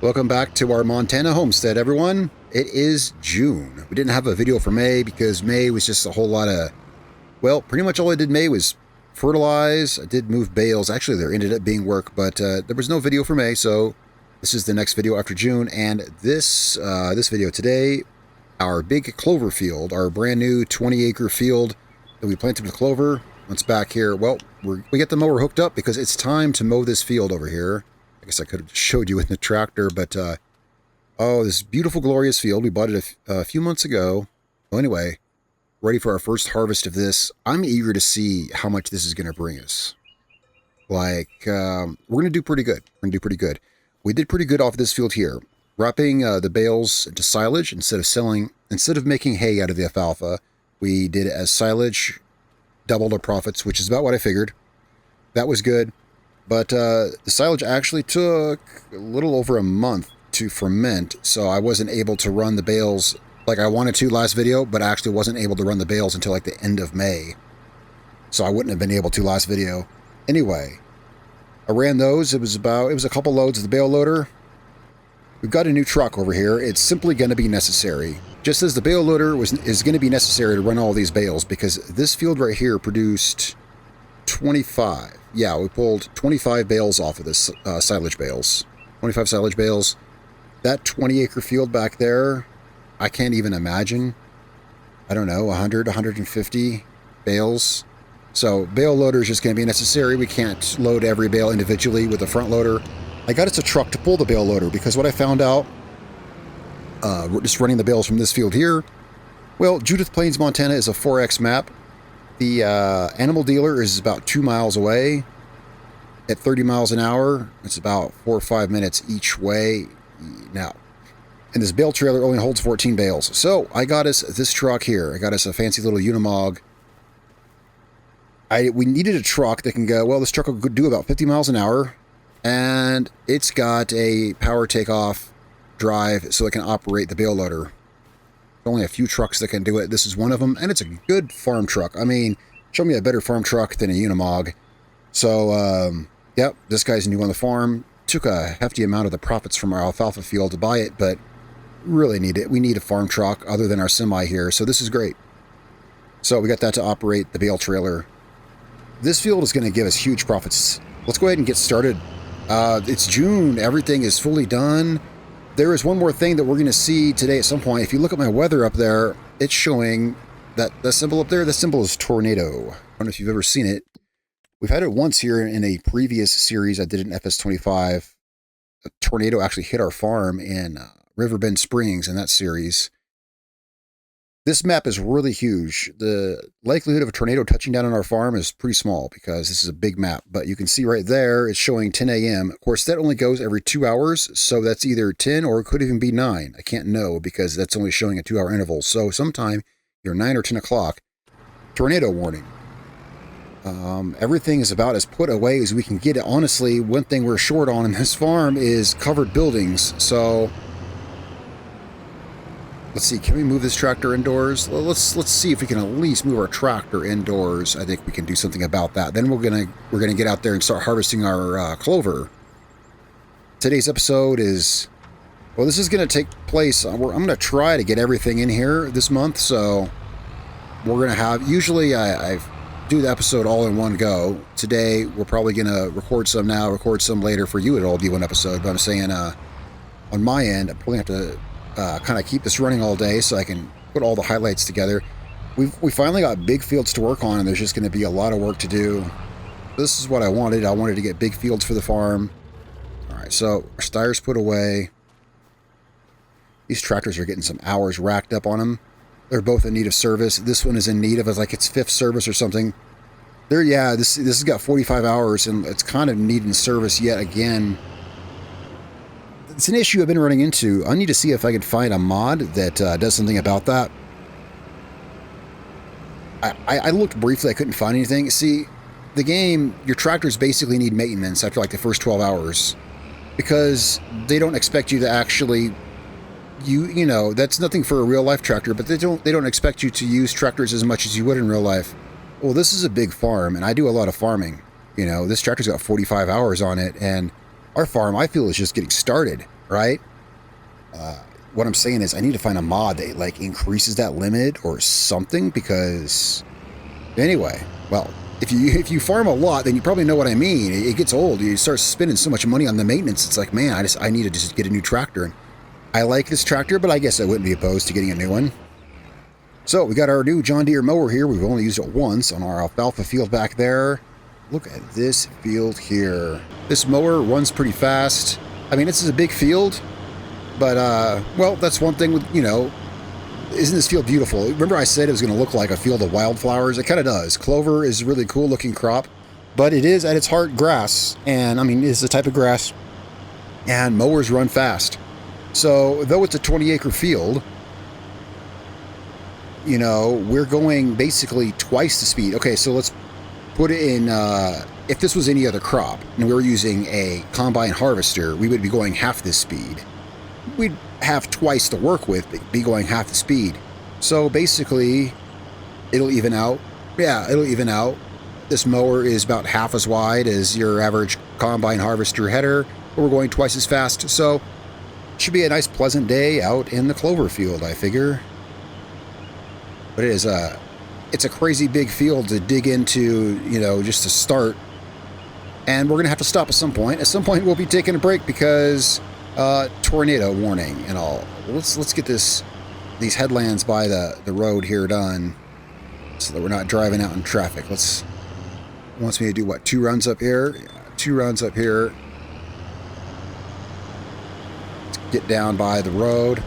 Welcome back to our Montana homestead, everyone. It is June. We didn't have a video for May because May was just a whole lot of, well, pretty much all I did May was fertilize. I did move bales. Actually, there ended up being work, but there was no video for May, so this is the next video after June. And this video today, our big clover field, our brand new 20-acre field that we planted with clover. Once back here, well, we get the mower hooked up because it's time to mow this field over here. I guess I could have showed you in the tractor, but oh, this beautiful, glorious field. We bought it a few months ago. Well, anyway, ready for our first harvest of this. I'm eager to see how much this is going to bring us. Like, we're going to do pretty good. We're going to do pretty good. We did pretty good off this field here. Wrapping the bales into silage instead of making hay out of the alfalfa, we did it as silage, doubled our profits, which is about what I figured. That was good. But the silage actually took a little over a month to ferment, so I wasn't able to run the bales like I wanted to last video, but I actually wasn't able to run the bales until like the end of May. So I wouldn't have been able to last video. Anyway, I ran those. It was a couple loads of the bale loader. We've got a new truck over here. It's simply going to be necessary. Just as the bale loader is going to be necessary to run all these bales, because this field right here produced 25. Yeah, we pulled 25 bales off of this silage bales. 25 silage bales. That 20-acre field back there, I can't even imagine. I don't know, 100, 150 bales. So bale loader is just going to be necessary. We can't load every bale individually with a front loader. I got us a truck to pull the bale loader because what I found out, just running the bales from this field here, well, Judith Plains, Montana is a 4X map. The animal dealer is about 2 miles away. At 30 miles an hour, it's about 4 or 5 minutes each way now. And this bale trailer only holds 14 bales. So I got us this truck here. I got us a fancy little Unimog. We needed a truck that can go, well, this truck will do about 50 miles an hour. And it's got a power takeoff drive so it can operate the bale loader. Only a few trucks that can do it. This is one of them, and it's a good farm truck. I mean, show me a better farm truck than a Unimog. So, yep, this guy's new on the farm. Took a hefty amount of the profits from our alfalfa field to buy it, but really need it. We need a farm truck other than our semi here, so this is great. So we got that to operate the bale trailer. This field is going to give us huge profits. Let's go ahead and get started. It's June. Everything is fully done. There is one more thing that we're going to see today at some point. If you look at my weather up there, it's showing that the symbol up there, the symbol is tornado. I don't know if you've ever seen it. We've had it once here in a previous series I did in FS25. A tornado actually hit our farm in Riverbend Springs in that series. This map is really huge. The likelihood of a tornado touching down on our farm is pretty small because this is a big map. But you can see right there, it's showing 10 a.m. Of course, that only goes every 2 hours. So that's either 10 or it could even be 9. I can't know because that's only showing a 2-hour interval. So sometime, either 9 or 10 o'clock, tornado warning. Everything is about as put away as we can get it. Honestly, one thing we're short on in this farm is covered buildings. So let's see, can we move this tractor indoors? Well, let's see if we can at least move our tractor indoors. I think we can do something about that. Then we're gonna get out there and start harvesting our clover. Today's episode is, well, this is gonna take place. I'm gonna try to get everything in here this month. So we're gonna have, usually I do the episode all in one go. Today we're probably gonna record some now, record some later for you. It'll all be one episode. But I'm saying on my end, I'm probably gonna have to kind of keep this running all day so I can put all the highlights together. We finally got big fields to work on, and there's just going to be a lot of work to do. This is what I wanted. I wanted to get big fields for the farm. All right, so our stires put away. These tractors are getting some hours racked up on them. They're both in need of service. This one is in need of like its 5th service or something. This has got 45 hours, and it's kind of needing service yet again. It's an issue I've been running into. I need to see if I can find a mod that does something about that. I looked briefly. I couldn't find anything. See, the game, your tractors basically need maintenance after like the first 12 hours. Because they don't expect you to actually, you know, that's nothing for a real-life tractor, but they don't expect you to use tractors as much as you would in real life. Well, this is a big farm, and I do a lot of farming. You know, this tractor's got 45 hours on it, and our farm, I feel, is just getting started. right? What I'm saying is I need to find a mod that like increases that limit or something, because anyway, well, if you farm a lot, then you probably know what I mean. It gets old. You start spending so much money on the maintenance. It's like, man, I need to just get a new tractor. And I like this tractor, but I guess I wouldn't be opposed to getting a new one. So we got our new John Deere mower here. We've only used it once on our alfalfa field back there. Look at this field here. This mower runs pretty fast. I mean, this is a big field, but, well, that's one thing with, you know, isn't this field beautiful? Remember I said it was going to look like a field of wildflowers? It kind of does. Clover is a really cool looking crop, but it is at its heart grass. And I mean, it's a type of grass, and mowers run fast. So though it's a 20-acre field, you know, we're going basically twice the speed. Okay, so let's put it in, if this was any other crop and we were using a combine harvester, we would be going half this speed. We'd have twice to work with, but be going half the speed. So basically, it'll even out. Yeah, it'll even out. This mower is about half as wide as your average combine harvester header, but we're going twice as fast. So it should be a nice, pleasant day out in the clover field, I figure. But it's a crazy big field to dig into, you know, just to start. And we're going to have to stop at some point. At some point, we'll be taking a break because tornado warning and all. Let's get these headlands by the road here done so that we're not driving out in traffic. Wants me to do what, 2 runs up here? Yeah, 2 runs up here. Let's get down by the road.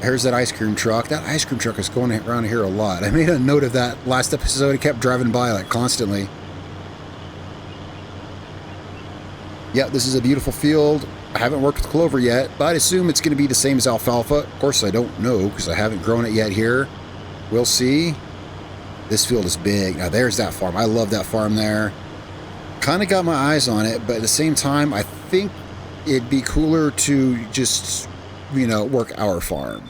Here's that ice cream truck. That ice cream truck is going around here a lot. I made a note of that last episode. It kept driving by like constantly. Yeah, this is a beautiful field. I haven't worked with clover yet, but I assume it's going to be the same as alfalfa. Of course, I don't know because I haven't grown it yet here. We'll see. This field is big. Now, there's that farm. I love that farm there. Kind of got my eyes on it, but at the same time, I think it'd be cooler to just, you know, work our farm.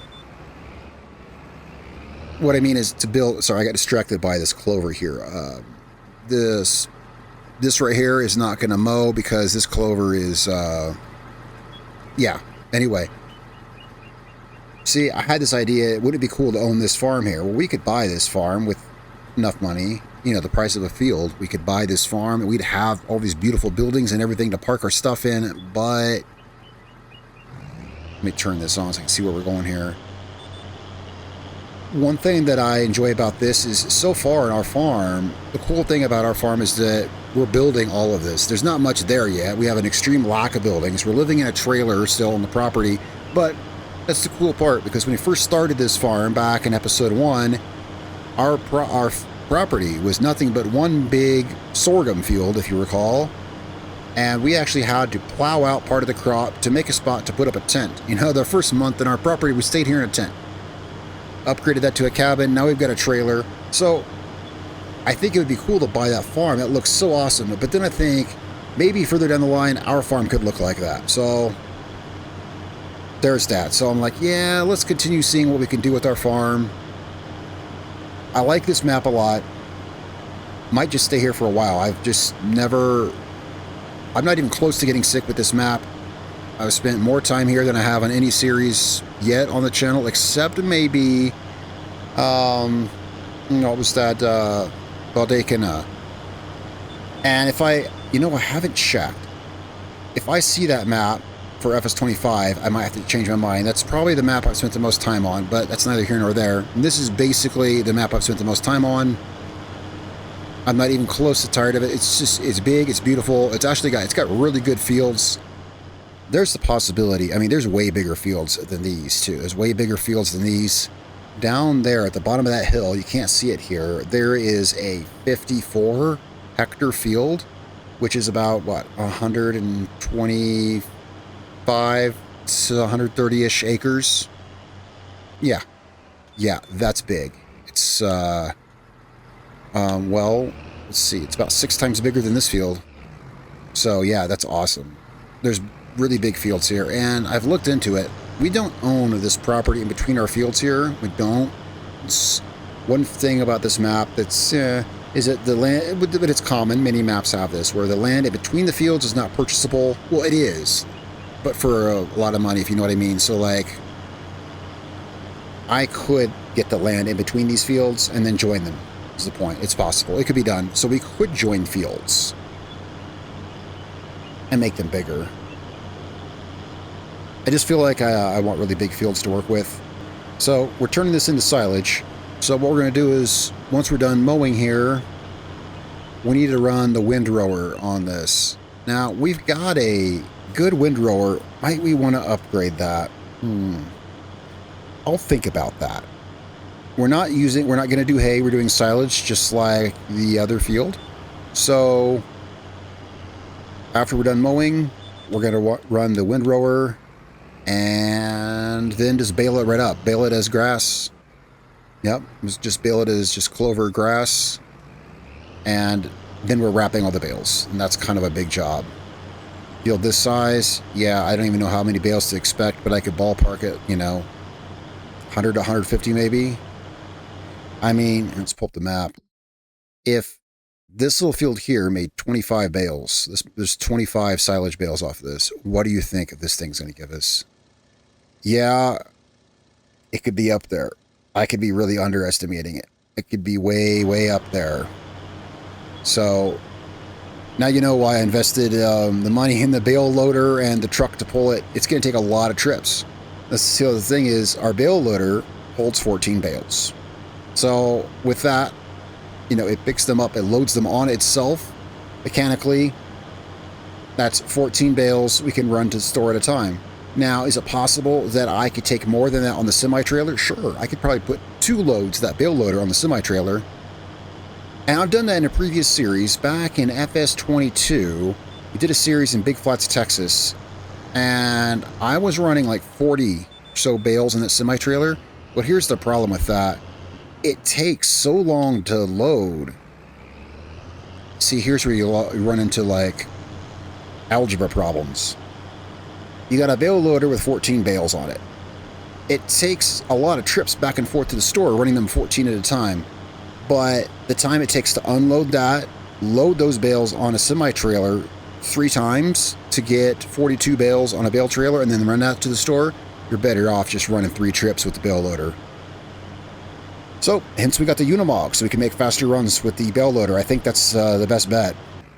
What I mean is to build... Sorry, I got distracted by this clover here. This right here is not going to mow because this clover is... yeah, anyway. See, I had this idea, wouldn't it be cool to own this farm here? Well, we could buy this farm with enough money, you know, the price of a field. We could buy this farm and we'd have all these beautiful buildings and everything to park our stuff in, but... Let me turn this on so I can see where we're going here. One thing that I enjoy about this is so far in our farm, the cool thing about our farm is that we're building all of this. There's not much there yet. We have an extreme lack of buildings. We're living in a trailer still on the property, but that's the cool part because when we first started this farm back in episode 1, our property was nothing but one big sorghum field, if you recall. And we actually had to plow out part of the crop to make a spot to put up a tent. You know, the first month in our property, we stayed here in a tent. Upgraded that to a cabin. Now we've got a trailer. So I think it would be cool to buy that farm. That looks so awesome. But then I think maybe further down the line, our farm could look like that. So there's that. So I'm like, yeah, let's continue seeing what we can do with our farm. I like this map a lot. Might just stay here for a while. I've just never... I'm not even close to getting sick with this map. I've spent more time here than I have on any series yet on the channel, except maybe, what was that, Baldacana. And if I haven't checked. If I see that map for FS25, I might have to change my mind. That's probably the map I've spent the most time on, but that's neither here nor there. And this is basically the map I've spent the most time on. I'm not even close to tired of it. It's big, it's beautiful. It's got really good fields. There's the possibility. I mean, there's way bigger fields than these too. There's way bigger fields than these. Down there at the bottom of that hill, you can't see it here, there is a 54 hectare field, which is about, what, 125 to 130-ish acres. Yeah, that's big. It's, well, let's see, it's about 6 times bigger than this field. So yeah, that's awesome. There's really big fields here, and I've looked into it. We don't own this property in between our fields here. We don't. It's one thing about this map that's is that the land, but it's common. Many maps have this, where the land in between the fields is not purchasable. Well, it is. but for a lot of money, if you know what I mean. So like, I could get the land in between these fields and then join them, is the point. It's possible. It could be done. So we could join fields and make them bigger. I just feel like I want really big fields to work with. So we're turning this into silage. So what we're going to do is, once we're done mowing here, we need to run the windrower on this. Now, we've got a good windrower. Might we want to upgrade that? I'll think about that. We're not going to do hay. We're doing silage just like the other field. So after we're done mowing, we're going to run the windrower and then just bale it right up. Bale it as grass. Yep, just bale it as just clover grass. And then we're wrapping all the bales. And that's kind of a big job. Field this size, yeah, I don't even know how many bales to expect, but I could ballpark it, you know, 100 to 150 maybe. I mean, let's pull up the map. If this little field here made 25 bales, there's 25 silage bales off of this, what do you think this thing's going to give us? Yeah, it could be up there. I could be really underestimating it. It could be way, way up there. So now you know why I invested the money in the bale loader and the truck to pull it. It's going to take a lot of trips. That's the other thing is our bale loader holds 14 bales. So with that, you know, it picks them up, it loads them on itself mechanically. That's 14 bales we can run to the store at a time. Now, is it possible that I could take more than that on the semi-trailer? Sure, I could probably put 2 loads of that bale loader on the semi-trailer. And I've done that in a previous series. Back in FS25, we did a series in Big Flats, Texas, and I was running like 40 or so bales in that semi-trailer. But here's the problem with that. It takes so long to load. See, here's where you run into like algebra problems. You got a bale loader with 14 bales on it. It takes a lot of trips back and forth to the store, running them 14 at a time. But the time it takes to unload that, load those bales on a semi-trailer 3 times to get 42 bales on a bale trailer and then run that to the store, you're better off just running 3 trips with the bale loader. So, hence we got the Unimog, so we can make faster runs with the bale loader. I think that's the best bet.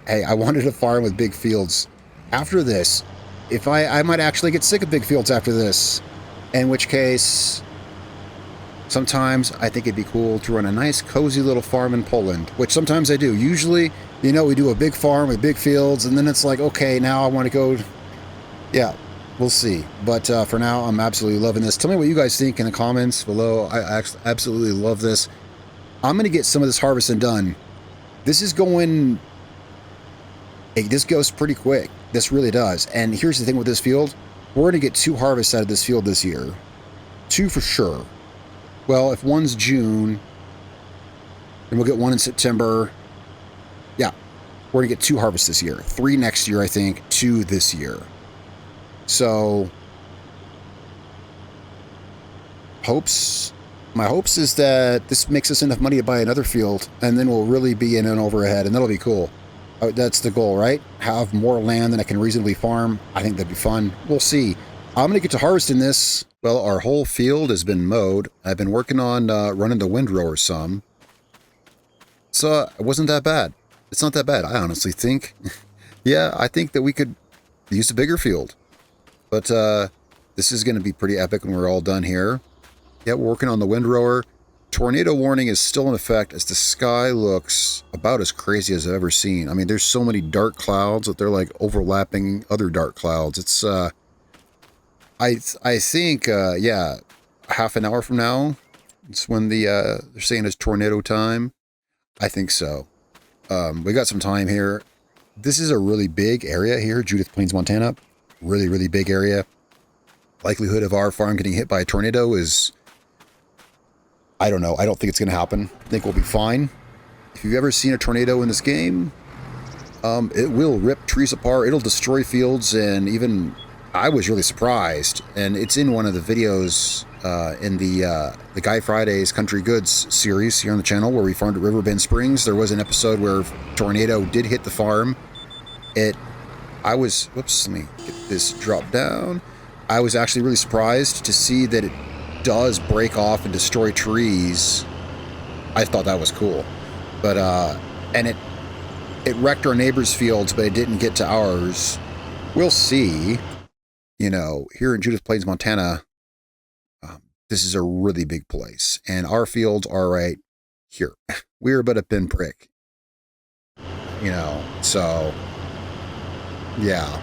Hey, I wanted to farm with big fields. After this, if I might actually get sick of big fields after this, in which case, sometimes I think it'd be cool to run a nice cozy little farm in Poland, which sometimes I do. Usually, you know, we do a big farm with big fields, and then it's like, okay, now I want to go, yeah, we'll see. But for now, I'm absolutely loving this. Tell me what you guys think in the comments below. I absolutely love this. I'm going to get some of this harvesting done. This is going, hey, this goes pretty quick. This really does. And here's the thing with this field. We're going to get 2 harvests out of this field this year. 2 for sure. Well, if one's June, then we'll get 1 in September. Yeah, we're going to get 2 harvests this year. 3 next year, I think. 2 this year. So, my hopes is that this makes us enough money to buy another field, and then we'll really be in and overhead, and that'll be cool. That's the goal, right? Have more land than I can reasonably farm. I think that'd be fun. We'll see. I'm going to get to harvesting this. Well, our whole field has been mowed. I've been working on running the windrower some. So it wasn't that bad. It's not that bad, I honestly think. Yeah, I think that we could use a bigger field. But this is going to be pretty epic when we're all done here. Yeah, we're working on the windrower. Tornado warning is still in effect as the sky looks about as crazy as I've ever seen. I mean, there's so many dark clouds that they're like overlapping other dark clouds. It's, I think, yeah, half an hour from now, it's when they're saying it's tornado time. I think so. We got some time here. This is a really big area here, Judith Plains, Montana. Really, really big area. Likelihood of our farm getting hit by a tornado is, I don't know. I don't think it's going to happen. I think we'll be fine. If you've ever seen a tornado in this game, it will rip trees apart. It'll destroy fields, and even I was really surprised. And it's in one of the videos in the Guy Friday's Country Goods series here on the channel where we farmed at Riverbend Springs. There was an episode where a tornado did hit the farm. whoops, let me get this drop down. I was actually really surprised to see that it does break off and destroy trees. I thought that was cool. But, and it wrecked our neighbor's fields, but it didn't get to ours. We'll see. You know, here in Judith Plains, Montana, this is a really big place, and our fields are right here. We're but a pinprick, you know, so, yeah.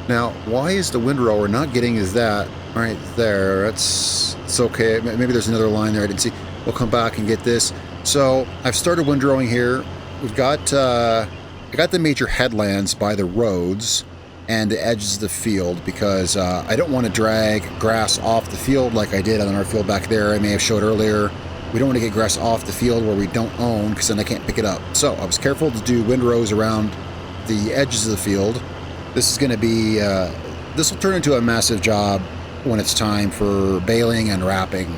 Now, why is the windrower not getting is that right there? It's okay. Maybe there's another line there I didn't see. We'll come back and get this. So, I've started windrowing here. We've got, I got the major headlands by the roads and the edges of the field because I don't want to drag grass off the field like I did on our field back there. I may have showed earlier. We don't want to get grass off the field where we don't own because then I can't pick it up. So I was careful to do windrows around the edges of the field. This is going to be, this will turn into a massive job when it's time for baling and wrapping.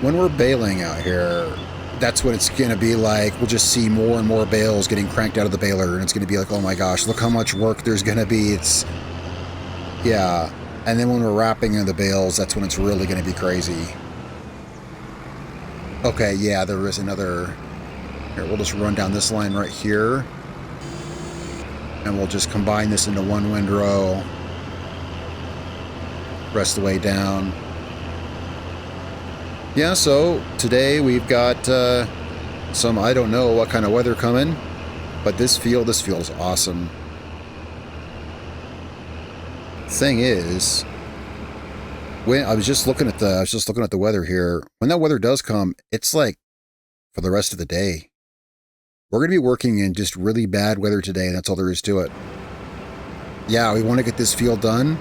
When we're baling out here, that's what it's going to be like. We'll just see more and more bales getting cranked out of the baler, and it's going to be like, oh my gosh, look how much work there's going to be. It's, yeah. And then when we're wrapping in the bales, that's when it's really going to be crazy. Okay, yeah, there is another. Here, we'll just run down this line right here. And we'll just combine this into one windrow. Rest the way down. Yeah, so today we've got some, I don't know what kind of weather coming, but this feels awesome. Thing is, when I was just looking at the weather here. When that weather does come, it's like for the rest of the day. We're going to be working in just really bad weather today, and that's all there is to it. Yeah, we want to get this field done,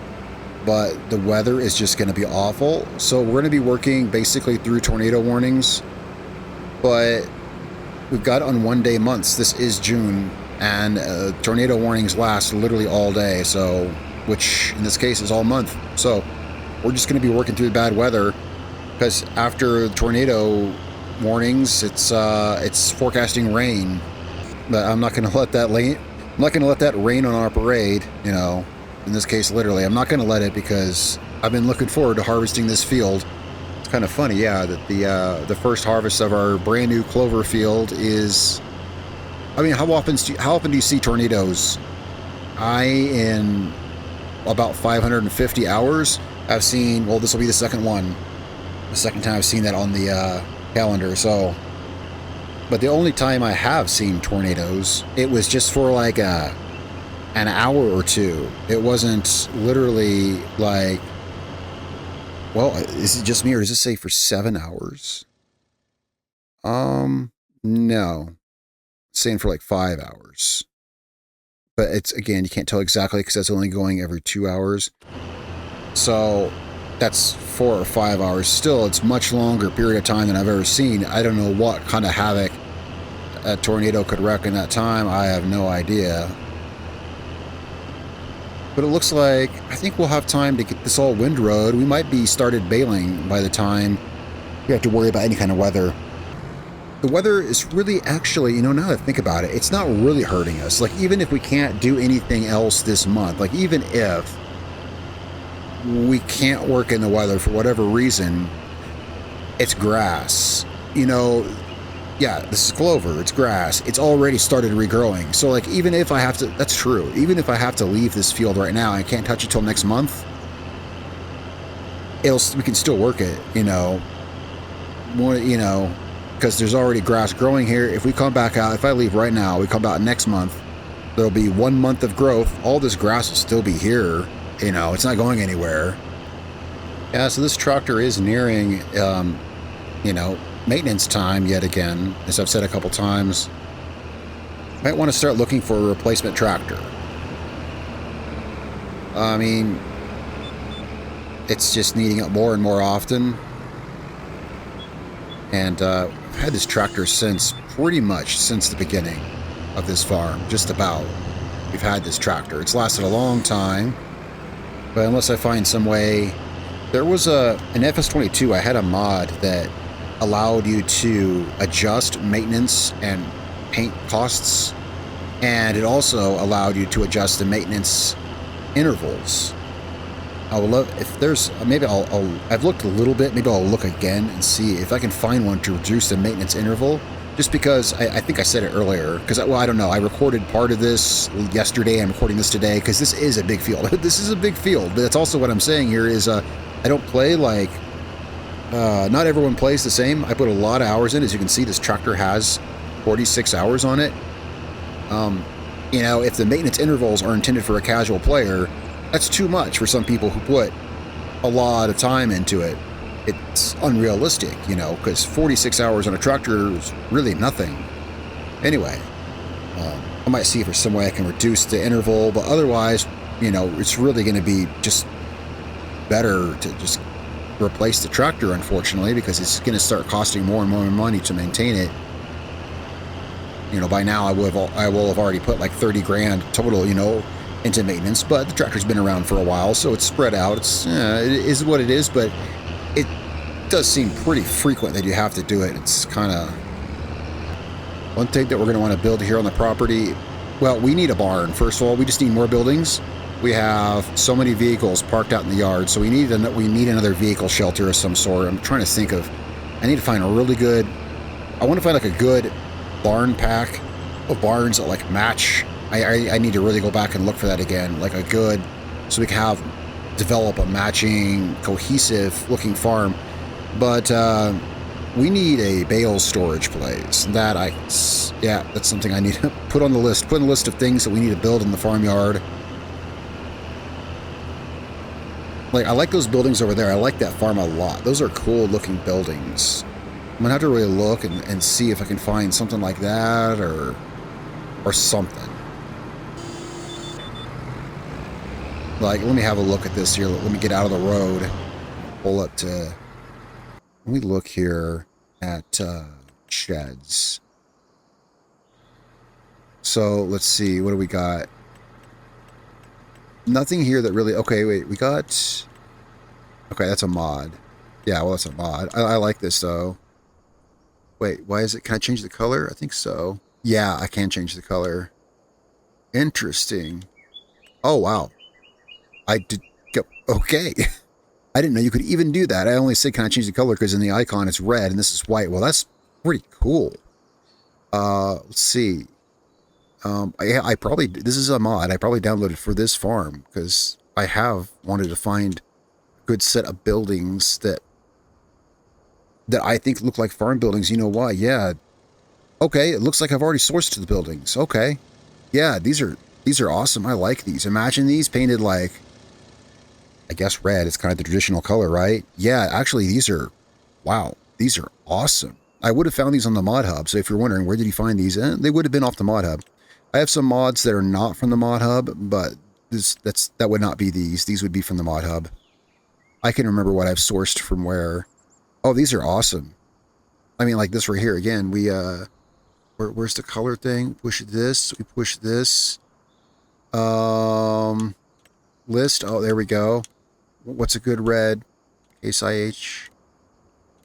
but the weather is just going to be awful. So we're going to be working basically through tornado warnings, but we've got on 1 day months. This is June, and tornado warnings last literally all day. So, which in this case is all month. So we're just going to be working through the bad weather because after the tornado warnings, it's forecasting rain. But I'm not going to let that rain. I'm not going to let that rain on our parade. You know. In this case, literally, I'm not going to let it because I've been looking forward to harvesting this field. It's kind of funny, yeah, that the first harvest of our brand new clover field is. I mean, how often do you see tornadoes? In about 550 hours, I've seen. Well, this will be the second one. The second time I've seen that on the calendar. So, but the only time I have seen tornadoes, it was just for like an hour or two. It wasn't literally like, well, is it just me or does it say for 7 hours? No. It's saying for like 5 hours. But it's, again, you can't tell exactly because that's only going every 2 hours. So that's 4 or 5 hours. Still, it's much longer period of time than I've ever seen. I don't know what kind of havoc a tornado could wreak in that time. I have no idea. But it looks like, I think we'll have time to get this all windrowed. We might be started baling by the time we have to worry about any kind of weather. The weather is really actually, you know, now that I think about it, it's not really hurting us. Like, even if we can't do anything else this month, like even if we can't work in the weather for whatever reason, it's grass. You know, yeah, this is clover, it's grass, it's already started regrowing. So like, even if I have to, that's true, even if I have to leave this field right now, I can't touch it till next month, we can still work it, you know, more, you know, because there's already grass growing here. If we come back out, if I leave right now, we come out next month, there'll be 1 month of growth, all this grass will still be here, you know, it's not going anywhere. Yeah, so this tractor is nearing, you know, maintenance time yet again, as I've said a couple times. Might want to start looking for a replacement tractor. I mean, it's just needing it more and more often. And I've had this tractor pretty much since the beginning of this farm, just about. We've had this tractor. It's lasted a long time, but unless I find some way. There was an FS25, I had a mod that allowed you to adjust maintenance and paint costs And it also allowed you to adjust the maintenance intervals. I would love if there's maybe I've looked a little bit. Maybe I'll look again and see if I can find one to reduce the maintenance interval. Just because I think I said it earlier. Because well, I don't know. I recorded part of this yesterday. I'm recording this today because this is a big field. This is a big field. But that's also what I'm saying here is I don't play like not everyone plays the same. I put a lot of hours in. As you can see, this tractor has 46 hours on it. You know, if the maintenance intervals are intended for a casual player, that's too much for some people who put a lot of time into it. It's unrealistic, you know, because 46 hours on a tractor is really nothing. Anyway, I might see if there's some way I can reduce the interval, but otherwise, you know, it's really going to be just better to just replace the tractor, unfortunately, because it's going to start costing more and more money to maintain it. You know, by now I will have already put like 30 grand total, you know, into maintenance, but the tractor's been around for a while, so it's spread out. It is what it is, but it does seem pretty frequent that you have to do it. It's kind of one thing that we're going to want to build here on the property. Well, we need a barn. First of all, we just need more buildings. We have so many vehicles parked out in the yard, so we need another vehicle shelter of some sort. I'm trying to think of, I need to find a really good, I want to find like a good barn pack of barns that like match. I need to really go back and look for that again, like a good, so we can develop a matching, cohesive looking farm. But we need a bale storage place. That's something I need to put on the list. Put on the list of things that we need to build in the farmyard. Like, I like those buildings over there. I like that farm a lot. Those are cool looking buildings. I'm gonna have to really look and see if I can find something like that or something. Like, let me have a look at this here. Let me get out of the road. Pull up to... Let me look here at sheds. So, let's see. What do we got? Nothing here that really... Okay, wait. We got... Okay, that's a mod. Yeah, well, that's a mod. I like this, though. Wait, why is it... Can I change the color? I think so. Yeah, I can change the color. Interesting. Oh, wow. I did go, okay. I didn't know you could even do that. I only said, can I change the color? Because in the icon it's red and this is white. Well, that's pretty cool. Let's see. I probably, this is a mod I probably downloaded for this farm because I have wanted to find a good set of buildings that I think look like farm buildings. You know why? Yeah. Okay, it looks like I've already sourced the buildings. Okay. Yeah, these are awesome. I like these. Imagine these painted like, I guess red is kind of the traditional color, right? Yeah, actually these are, wow, these are awesome. I would have found these on the mod hub. So if you're wondering, where did you find these? They would have been off the mod hub. I have some mods that are not from the mod hub, but that would not be these. These would be from the mod hub. I can remember what I've sourced from where. Oh, these are awesome. I mean, like this right here. Again, we, where's the color thing? Push this. We push this. List. Oh, there we go. What's a good red? Case IH.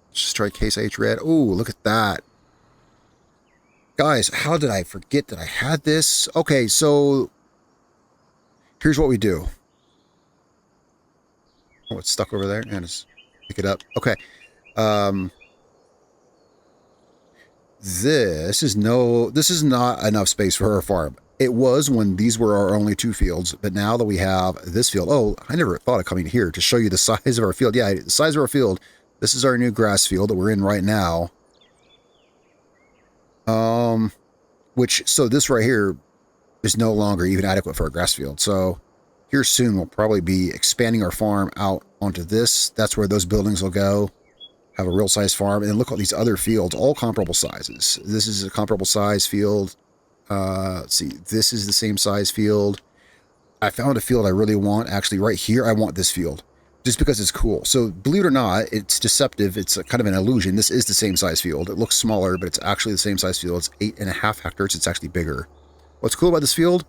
Let's just try Case IH red. Oh, look at that. Guys, how did I forget that I had this? Okay, so here's what we do. Oh, it's stuck over there. And just pick it up. Okay. This is not enough space for our farm. It was when these were our only two fields, but now that we have this field, oh, I never thought of coming here to show you the size of our field. Yeah, the size of our field. This is our new grass field that we're in right now. So this right here is no longer even adequate for a grass field. So here soon we'll probably be expanding our farm out onto this. That's where those buildings will go. Have a real size farm. And then look at these other fields, all comparable sizes. This is a comparable size field. Let's see, this is the same size field. I found a field I really want. Actually, right here, I want this field. Just because it's cool. So, believe it or not, it's deceptive. It's kind of an illusion. This is the same size field. It looks smaller, but it's actually the same size field. It's 8.5 hectares. It's actually bigger. What's cool about this field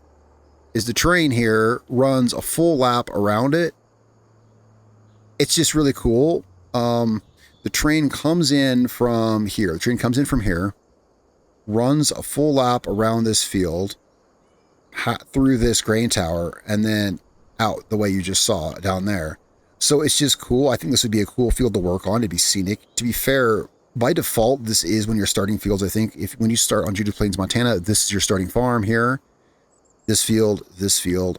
is the terrain here runs a full lap around it. It's just really cool. The train comes in from here. The train comes in from here, runs a full lap around this field, through this grain tower and then out the way you just saw down there. So it's just cool. I think this would be a cool field to work on. It'd be scenic. To be fair, by default, this is when you're starting fields. I think when you start on Judith Plains, Montana, this is your starting farm here. This field,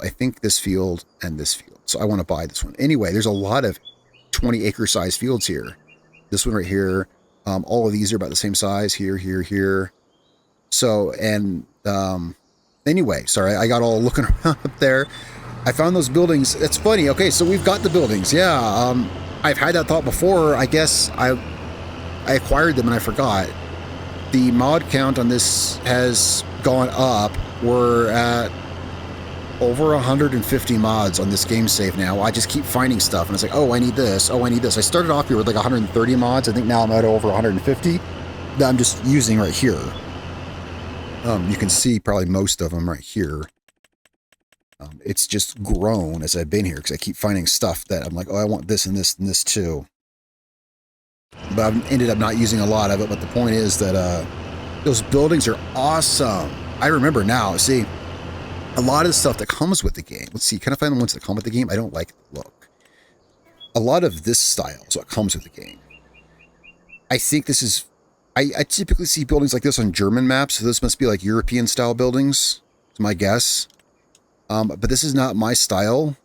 I think this field, and this field. So I want to buy this one. Anyway, there's a lot of 20 acre size fields here. This one right here. All of these are about the same size. Here, here, here. So, and anyway, sorry, I got all looking around up there. I found those buildings. It's funny. Okay, so we've got the buildings. Yeah, I've had that thought before. I guess I acquired them and I forgot. The mod count on this has gone up. We're at over 150 mods on this game save now. I just keep finding stuff and it's like, oh, I need this. Oh, I need this. I started off here with like 130 mods. I think now I'm at over 150 that I'm just using right here. You can see probably most of them right here. It's just grown as I've been here because I keep finding stuff that I'm like, oh, I want this and this and this too. But I've ended up not using a lot of it. But the point is that those buildings are awesome. I remember now. See, a lot of the stuff that comes with the game. Let's see, can I find the ones that come with the game? I don't like the look. A lot of this style is what comes with the game. I think this is... I typically see buildings like this on German maps, so this must be like European style buildings, is my guess. But this is not my style.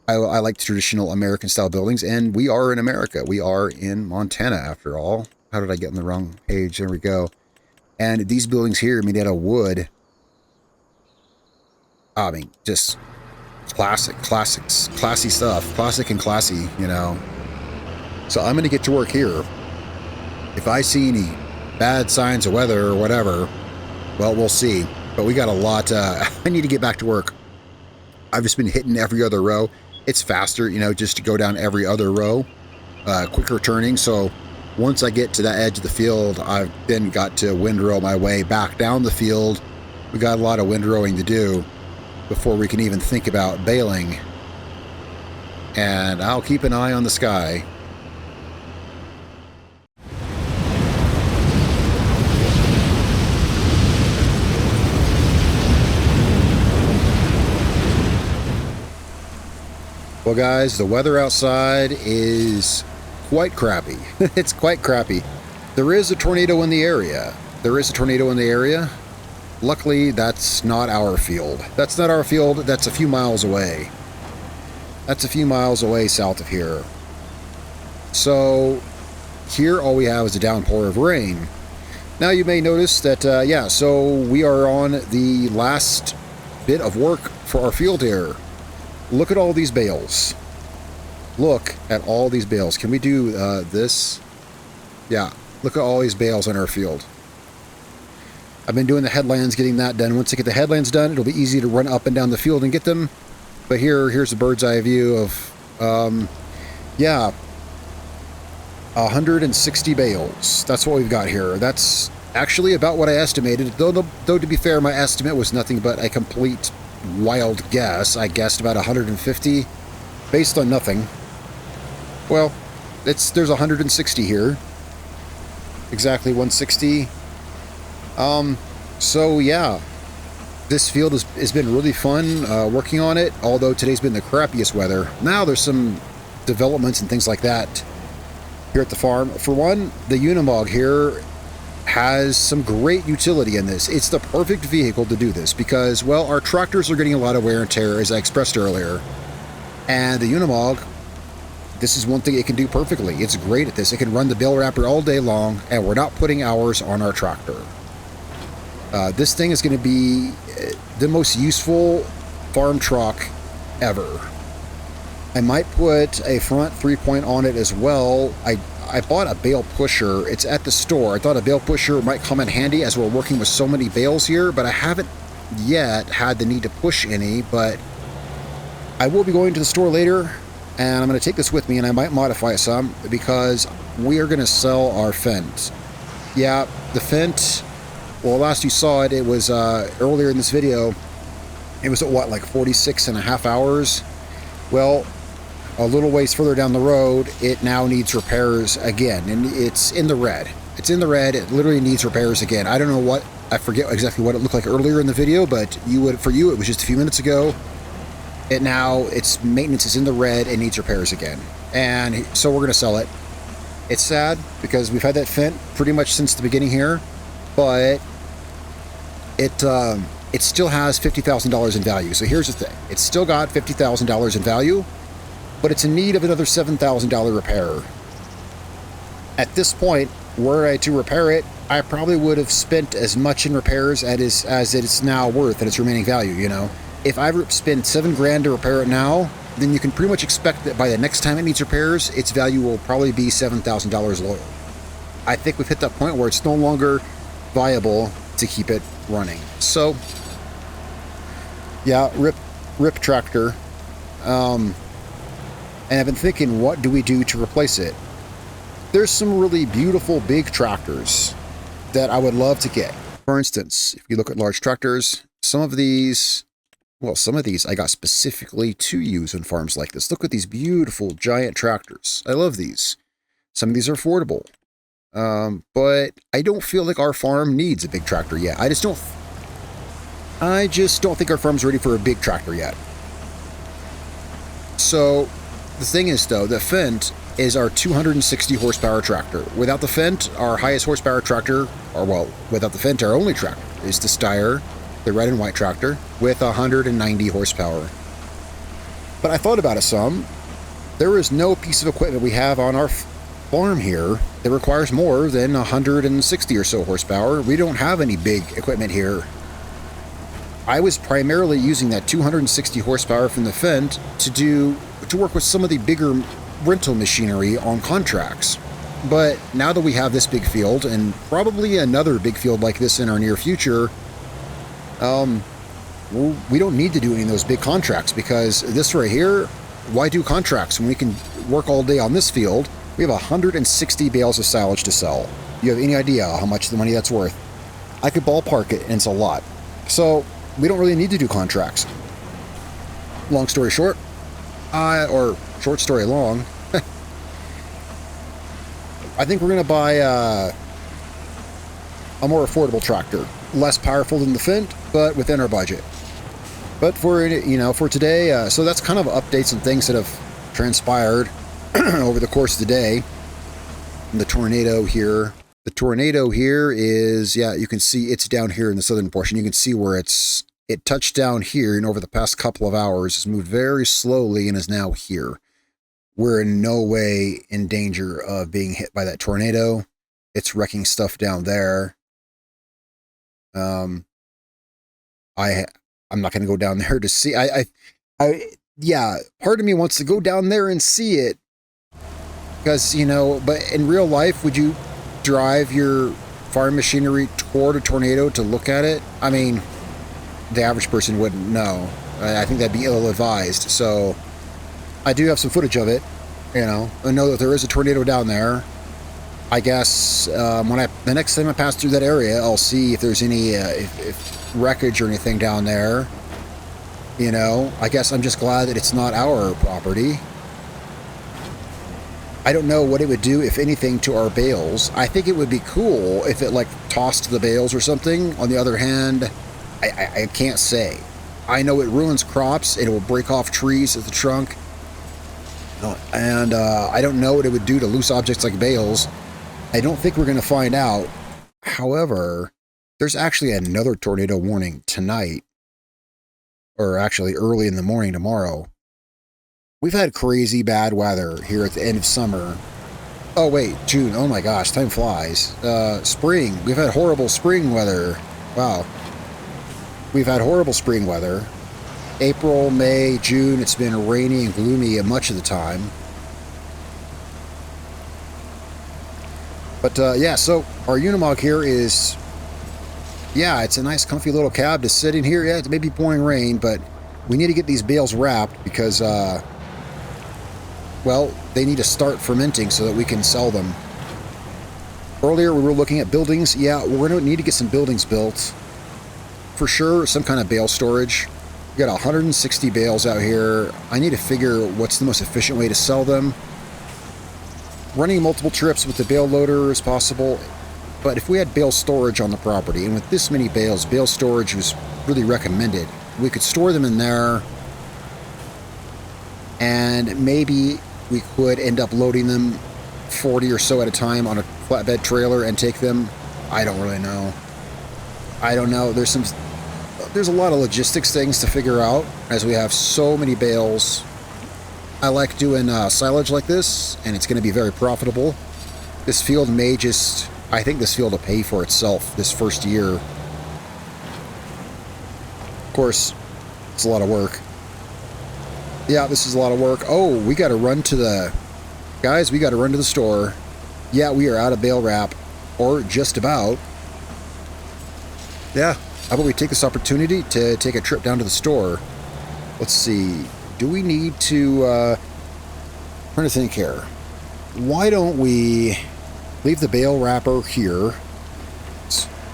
I like traditional American style buildings, and we are in America. We are in Montana, after all. How did I get on the wrong page? There we go. And these buildings here made out of wood. I mean, just classy stuff. Classic and classy, you know. So I'm going to get to work here. If I see any bad signs of weather or whatever, well, we'll see. But we got a lot. I need to get back to work. I've just been hitting every other row. It's faster, you know, just to go down every other row. Quicker turning. So once I get to that edge of the field, I've then got to windrow my way back down the field. We got a lot of windrowing to do before we can even think about baling. And I'll keep an eye on the sky. Well, guys, the weather outside is quite crappy. It's quite crappy. There is a tornado in the area. Luckily, that's not our field. That's not our field. That's a few miles away. That's a few miles away south of here. So here all we have is a downpour of rain. Now you may notice that, yeah, so we are on the last bit of work for our field here. Look at all these bales. Look at all these bales. Can we do this? Yeah, look at all these bales on our field. I've been doing the headlands, getting that done. Once I get the headlands done, it'll be easy to run up and down the field and get them. But here's a bird's eye view of, yeah, 160 bales. That's what we've got here. That's actually about what I estimated. Though to be fair, my estimate was nothing but a complete wild guess. I guessed about 150 based on nothing. Well, there's 160 here. Exactly 160. So yeah, this field has been really fun working on it, although today's been the crappiest weather. Now there's some developments and things like that here at the farm. For one, the Unimog here has some great utility in this. It's the perfect vehicle to do this because, well, our tractors are getting a lot of wear and tear, as I expressed earlier. And the Unimog, this is one thing it can do perfectly. It's great at this. It can run the bale wrapper all day long, and we're not putting hours on our tractor. This thing is going to be the most useful farm truck ever. I might put a front 3-point on it as well. I bought a bale pusher. It's at the store. I thought a bale pusher might come in handy as we're working with so many bales here, but I haven't yet had the need to push any, but I will be going to the store later, and I'm going to take this with me, and I might modify it some because we are going to sell our Fendt. Yeah, the Fendt, well, last you saw it, it was earlier in this video, it was at what, like 46.5 hours? Well, a little ways further down the road, it now needs repairs again, and it's in the red. It's in the red. It literally needs repairs again. I don't know what I forget exactly what it looked like earlier in the video, but for you it was just a few minutes ago. Its maintenance is in the red and needs repairs again. And so we're going to sell it. It's sad because we've had that Fendt pretty much since the beginning here, but it still has $50,000 in value. So here's the thing. It's still got $50,000 in value, but it's in need of another $7,000 repair. At this point, were I to repair it, I probably would have spent as much in repairs as it's now worth at its remaining value, you know. If I spend $7 grand to repair it now, then you can pretty much expect that by the next time it needs repairs, its value will probably be $7,000 lower. I think we've hit that point where it's no longer viable to keep it running. So, yeah, rip tractor. And I've been thinking, what do we do to replace it? There's some really beautiful big tractors that I would love to get. For instance, if you look at large tractors, some of these I got specifically to use on farms like this. Look at these beautiful giant tractors. I love these. Some of these are affordable. But I don't feel like our farm needs a big tractor yet. I just don't think our farm's ready for a big tractor yet. So the thing is, though, the Fendt is our 260 horsepower tractor. Without the Fendt, our highest horsepower tractor, without the Fendt, our only tractor is the Steyr, the red and white tractor, with 190 horsepower. But I thought about it some. There is no piece of equipment we have on our farm here that requires more than 160 or so horsepower. We don't have any big equipment here. I was primarily using that 260 horsepower from the Fendt to work with some of the bigger rental machinery on contracts. But now that we have this big field, and probably another big field like this in our near future, we don't need to do any of those big contracts, because this right here, why do contracts when we can work all day on this field? We have 160 bales of silage to sell. You have any idea how much the money that's worth? I could ballpark it, and it's a lot. So we don't really need to do contracts. Long story short, or short story long, I think we're going to buy a more affordable tractor. Less powerful than the Fendt, but within our budget. But for today, so that's kind of updates and things that have transpired over the course of the day. And the tornado here. The tornado here is, yeah, you can see it's down here in the southern portion. You can see where it touched down here, and over the past couple of hours has moved very slowly and is now here. We're in no way in danger of being hit by that tornado. It's wrecking stuff down there. I'm not going to go down there to see. Yeah, part of me wants to go down there and see it, because, but in real life, would you drive your farm machinery toward a tornado to look at it? I mean, the average person wouldn't know. I think that'd be ill-advised. So I do have some footage of it. I know that there is a tornado down there. I guess the next time I pass through that area, I'll see if there's any if wreckage or anything down there. I guess I'm just glad that it's not our property. I don't know what it would do, if anything, to our bales. I think it would be cool if it tossed the bales or something. On the other hand, I can't say. I know it ruins crops, and it will break off trees at the trunk. And I don't know what it would do to loose objects like bales. I don't think we're going to find out. However, there's actually another tornado warning tonight, or actually early in the morning tomorrow. We've had crazy bad weather here at the end of summer. Oh wait, June. Oh my gosh, time flies. Spring. We've had horrible spring weather. Wow. We've had horrible spring weather. April, May, June, it's been rainy and gloomy much of the time. But yeah, so our Unimog here is, yeah, it's a nice comfy little cab to sit in here. Yeah, it may be pouring rain, but we need to get these bales wrapped because, well, they need to start fermenting so that we can sell them. Earlier we were looking at buildings. Yeah, we're going to need to get some buildings built. For sure, some kind of bale storage. We got 160 bales out here. I need to figure what's the most efficient way to sell them. Running multiple trips with the bale loader is possible. But if we had bale storage on the property, and with this many bales, bale storage was really recommended. We could store them in there, and maybe we could end up loading them 40 or so at a time on a flatbed trailer and take them. I don't really know. I don't know. There's a lot of logistics things to figure out as we have so many bales. I like doing silage like this, and it's going to be very profitable. This field may just, I think this field will pay for itself this first year. Of course, it's a lot of work. Yeah, this is a lot of work. Oh, we got to run to the, guys, we got to run to the store. Yeah, we are out of bale wrap, or just about. Yeah, how about we take this opportunity to take a trip down to the store? Let's see. Do we need to, I'm trying to think here. Why don't we leave the bale wrapper here?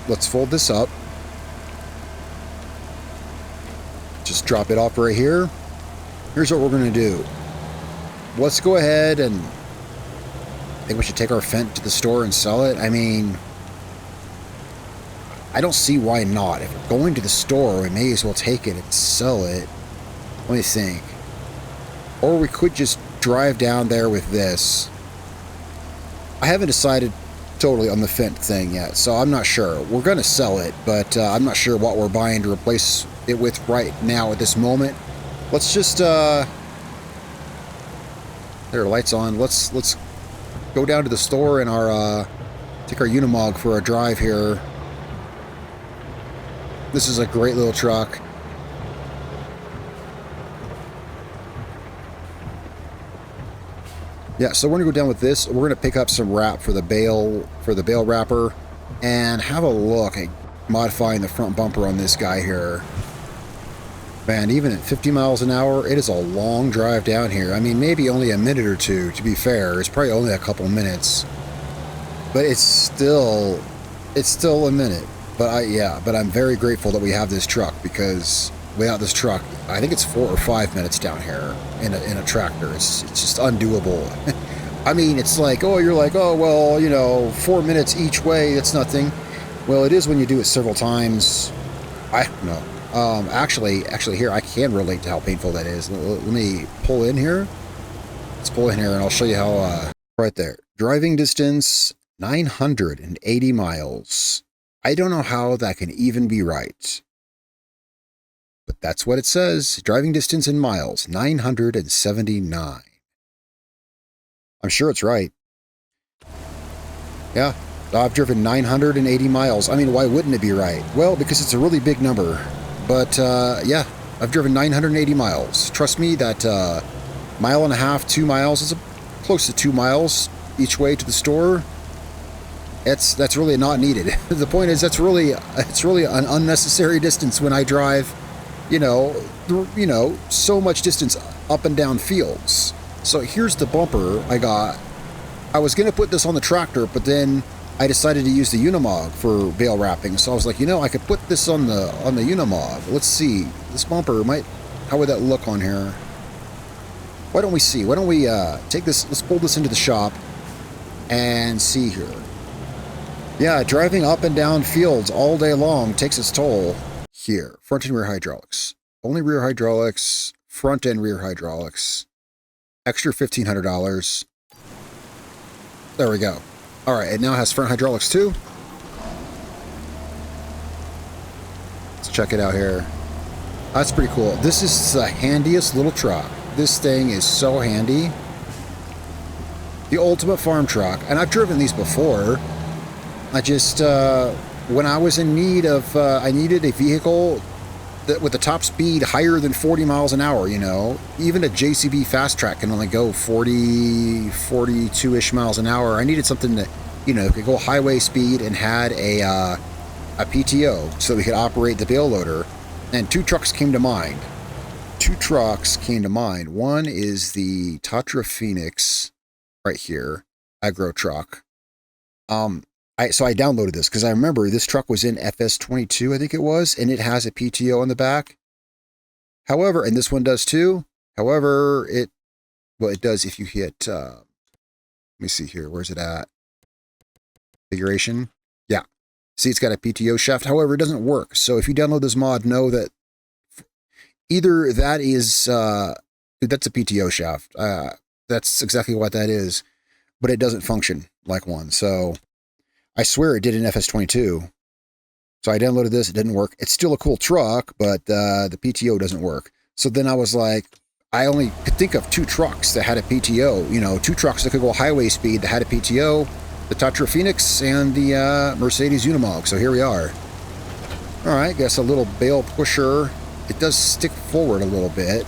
Let's fold this up. Just drop it off right here. Here's what we're going to do. Let's go ahead and I think we should take our Fendt to the store and sell it. I mean, I don't see why not. If we're going to the store, we may as well take it and sell it. Let me think. Or we could just drive down there with this. I haven't decided totally on the Fendt thing yet, so I'm not sure. We're going to sell it, but I'm not sure what we're buying to replace it with right now at this moment. Let's just, there are lights on. Let's go down to the store and take our Unimog for a drive here. This is a great little truck. Yeah, so we're gonna go down with this. We're gonna pick up some wrap for the bale wrapper, and have a look at modifying the front bumper on this guy here. Man, even at 50 miles an hour, it is a long drive down here. I mean, maybe only a minute or two, to be fair. It's probably only a couple minutes, but it's still a minute. But but I'm very grateful that we have this truck, because without this truck, I think it's 4 or 5 minutes down here in a tractor. It's just undoable. I mean, it's like, oh, you're like, oh, well, you know, 4 minutes each way, that's nothing. Well, it is when you do it several times. I don't know. Actually, here, I can relate to how painful that is. Let me pull in here. Let's pull in here, and I'll show you how, right there. Driving distance, 980 miles. I don't know how that can even be right. But that's what it says. Driving distance in miles, 979. I'm sure it's right. Yeah, I've driven 980 miles. I mean, why wouldn't it be right? Well, because it's a really big number. But, yeah, I've driven 980 miles. Trust me, that mile and a half, 2 miles, is close to 2 miles each way to the store. That's really not needed. The point is, it's really an unnecessary distance when I drive, you know, so much distance up and down fields. So here's the bumper I got. I was going to put this on the tractor, but then I decided to use the Unimog for bale wrapping. So I was like, you know, I could put this on the Unimog. Let's see. This bumper how would that look on here? Why don't we see? Why don't we take this, let's pull this into the shop and see here. Yeah, driving up and down fields all day long takes its toll. Here, front and rear hydraulics. Only rear hydraulics, front and rear hydraulics. Extra $1,500. There we go. All right, it now has front hydraulics too. Let's check it out here. That's pretty cool. This is the handiest little truck. This thing is so handy. The ultimate farm truck. And I've driven these before. I just, when I was in need of, I needed a vehicle that with the top speed higher than 40 miles an hour, you know. Even a JCB Fast Track can only go 40, 42-ish miles an hour. I needed something that, you know, could go highway speed and had a PTO so we could operate the bale loader. And 2 trucks came to mind. 2 trucks came to mind. One is the Tatra Phoenix right here, agro truck. So I downloaded this because I remember this truck was in FS25, I think it was, and it has a PTO on the back. However, and this one does too. However, it does if you hit, let me see here, where's it at? Configuration. See, it's got a PTO shaft. However, it doesn't work. So if you download this mod, know that either that is, that's a PTO shaft. That's exactly what that is. But it doesn't function like one. So I swear it did in FS25. So I downloaded this. It didn't work. It's still a cool truck, but the PTO doesn't work. So then I was like, I only could think of 2 trucks that had a PTO. You know, 2 trucks that could go highway speed that had a PTO. The Tatra Phoenix and the Mercedes Unimog. So here we are. All right, guess a little bale pusher. It does stick forward a little bit.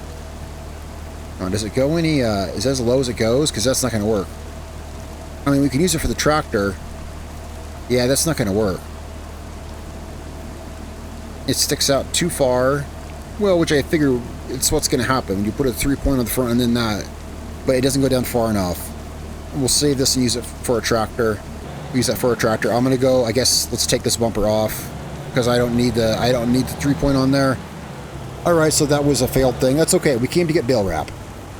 Does it go any, is it as low as it goes? Because that's not going to work. I mean, we can use it for the tractor. Yeah, that's not going to work. It sticks out too far. Well, which I figure it's what's going to happen when you put a 3-point on the front and then that. But it doesn't go down far enough. We'll save this and use it for a tractor. Use that for a tractor. I'm going to go, I guess, let's take this bumper off because I don't need the 3-point on there. All right, so that was a failed thing. That's okay. We came to get bale wrap.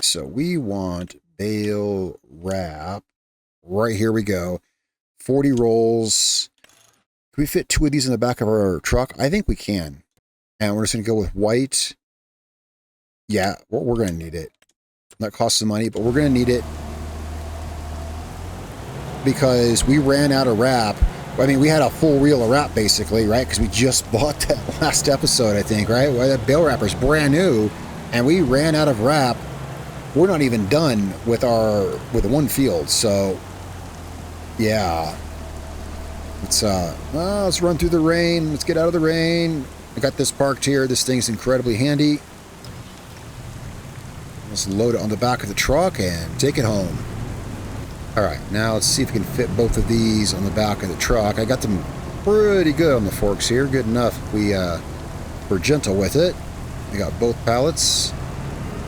So we want bale wrap. Right, here we go. 40 rolls. Can we fit 2 of these in the back of our truck? I think we can. And we're just going to go with white. Yeah, we're going to need it. That costs some money, but we're going to need it because we ran out of wrap. I mean, we had a full reel of wrap basically, right? Because we just bought that last episode, I think, right? Well, that bale wrapper's brand new, and we ran out of wrap. We're not even done with the one field, so yeah. Let's run through the rain. Let's get out of the rain. I got this parked here. This thing's incredibly handy. Let's load it on the back of the truck and take it home. All right, now let's see if we can fit both of these on the back of the truck. I got them pretty good on the forks here. Good enough if we're gentle with it. We got both pallets.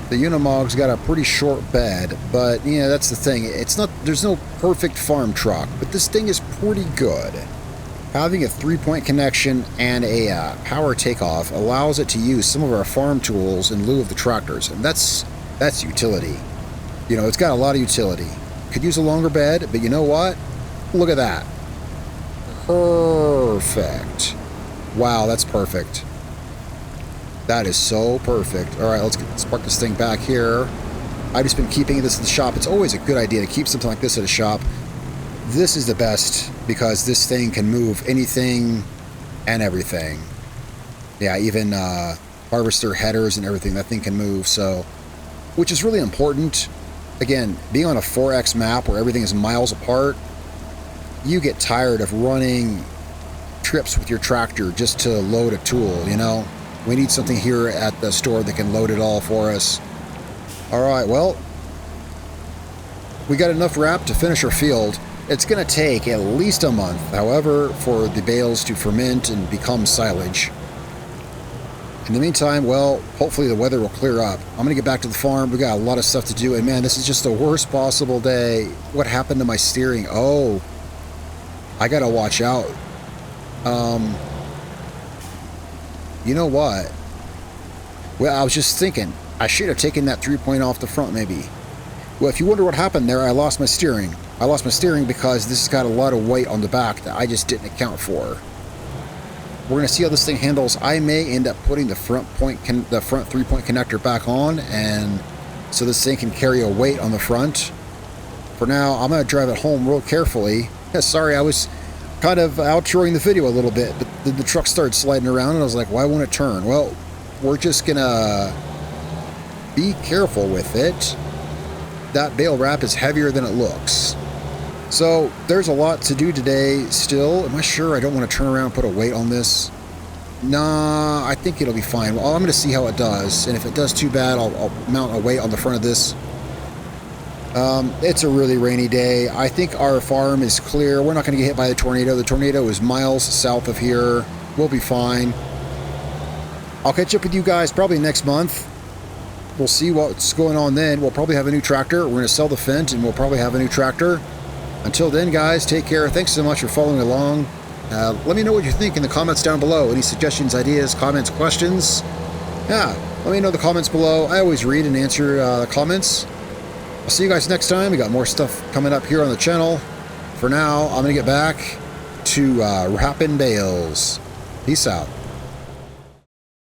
The Unimog's got a pretty short bed, but yeah, that's the thing. It's not, there's no perfect farm truck, but this thing is pretty good. Having a 3-point connection and a power takeoff allows it to use some of our farm tools in lieu of the tractors, and that's utility. You know, it's got a lot of utility. Could use a longer bed, but you know what? Look at that. Perfect. Wow, that's perfect. That is so perfect. All right, let's park this thing back here. I've just been keeping this at the shop. It's always a good idea to keep something like this at a shop. This is the best because this thing can move anything and everything. Yeah, even harvester headers and everything, that thing can move. So, which is really important. Again, being on a 4X map where everything is miles apart, you get tired of running trips with your tractor just to load a tool, you know? We need something here at the store that can load it all for us. All right, well, we got enough wrap to finish our field. It's going to take at least a month, however, for the bales to ferment and become silage. In the meantime, well, hopefully the weather will clear up. I'm going to get back to the farm. We got a lot of stuff to do, and man, this is just the worst possible day. What happened to my steering? Oh, I got to watch out. You know what? Well, I was just thinking, I should have taken that 3-point off the front maybe. Well, if you wonder what happened there, I lost my steering. I lost my steering because this has got a lot of weight on the back that I just didn't account for. We're going to see how this thing handles. I may end up putting the front 3-point connector back on, and so this thing can carry a weight on the front. For now, I'm going to drive it home real carefully. Yeah, sorry, I was kind of outroing the video a little bit, but the truck started sliding around, and I was like, why won't it turn? Well, we're just going to be careful with it. That bale wrap is heavier than it looks. So there's a lot to do today still. Am I sure I don't want to turn around and put a weight on this? Nah, I think it'll be fine. Well, I'm going to see how it does. And if it does too bad, I'll mount a weight on the front of this. It's a really rainy day. I think our farm is clear. We're not going to get hit by the tornado. The tornado is miles south of here. We'll be fine. I'll catch up with you guys probably next month. We'll see what's going on then. We'll probably have a new tractor. We're going to sell the Fendt, and we'll probably have a new tractor. Until then, guys, take care. Thanks so much for following along. Let me know what you think in the comments down below. Any suggestions, ideas, comments, questions? Yeah, let me know in the comments below. I always read and answer comments. I'll see you guys next time. We got more stuff coming up here on the channel. For now, I'm going to get back to wrapping bales. Peace out.